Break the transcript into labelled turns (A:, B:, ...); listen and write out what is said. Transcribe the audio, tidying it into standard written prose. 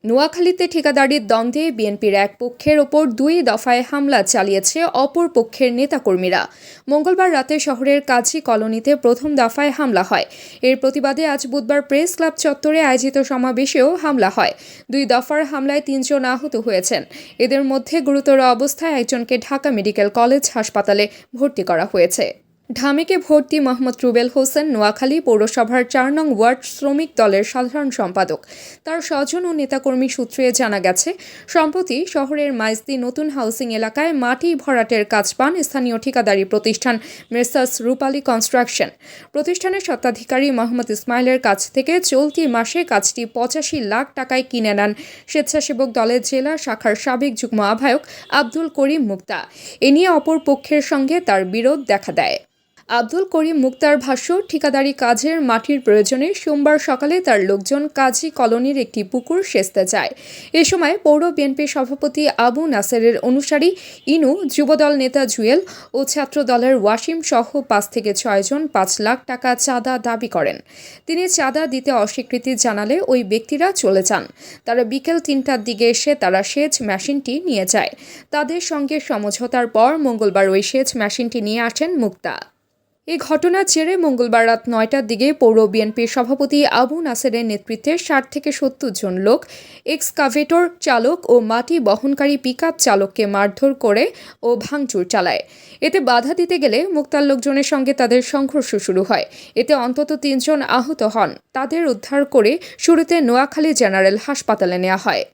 A: নোয়াখালীতে ঠিকাদারির দ্বন্দ্বে বিএনপির এক পক্ষের ওপর 2 দফায় হামলা চালিয়েছে অপর পক্ষের নেতাকর্মীরা। মঙ্গলবার রাতে শহরের কাজী কলোনিতে প্রথম দফায় হামলা হয়। এর প্রতিবাদে আজ বুধবার প্রেস ক্লাব চত্বরে আয়োজিত সমাবেশেও হামলা হয়। 2 দফার হামলায় 3 জন আহত হয়েছেন। এদের মধ্যে গুরুতর অবস্থায় একজনকে ঢাকা মেডিকেল কলেজ হাসপাতালে ভর্তি করা হয়েছে। ঢামেকে ভর্তি মোহাম্মদ রুবেল হোসেন নোয়াখালী পৌরসভার 4 নং ওয়ার্ড শ্রমিক দলের সাধারণ সম্পাদক। তার স্বজন ও নেতাকর্মী সূত্রে জানা গেছে, সম্প্রতি শহরের মাইজদি নতুন হাউসিং এলাকায় মাটি ভরাটের কাজ পান স্থানীয় ঠিকাদারি প্রতিষ্ঠান মেসার্স রূপালী কনস্ট্রাকশন। প্রতিষ্ঠানের স্বত্বাধিকারী মোহাম্মদ ইসমাইলের কাছ থেকে চলতি মাসে কাজটি 85 লাখ টাকায় কিনে নেন স্বেচ্ছাসেবক দলের জেলা শাখার সাবেক যুগ্ম আহ্বায়ক আব্দুল করিম মুক্তা। এ নিয়ে অপর পক্ষের সঙ্গে তার বিরোধ দেখা দেয়। আব্দুল করিম মুক্তার ভাষ্য, ঠিকাদারি কাজের মাটির প্রয়োজনে সোমবার সকালে তার লোকজন কাজী কলোনির একটি পুকুর সেচতে যায়। এ সময় পৌর বিএনপি সভাপতি আবু নাসেরের অনুসারী ইনু, যুবদল নেতা জুয়েল ও ছাত্র দলের ওয়াসিম সহ 5 থেকে 6 জন 5 লাখ টাকা চাঁদা দাবি করেন। তিনি চাঁদা দিতে অস্বীকৃতি জানালে ওই ব্যক্তিরা চলে যান। তারা বিকেল 3টার দিকে এসে তারা সেচ মেশিনটি নিয়ে যায়। তাদের সঙ্গে সমঝোতার পর মঙ্গলবার ওই সেচ মেশিনটি নিয়ে আসেন মুক্তা। এই ঘটনার জেরে মঙ্গলবার রাত 9টার দিকে পৌর বিএনপির সভাপতি আবু নাসেরের নেতৃত্বে 60 থেকে 70 জন লোক এক্সকাভেটর চালক ও মাটি বহনকারী পিকআপ চালককে মারধর করে ও ভাঙচুর চালায়। এতে বাধা দিতে গেলে মুক্তার লোকজনের সঙ্গে তাদের সংঘর্ষ শুরু হয়। এতে অন্তত 3 জন আহত হন। তাদের উদ্ধার করে শুরুতে নোয়াখালী জেনারেল হাসপাতালে নেওয়া হয়।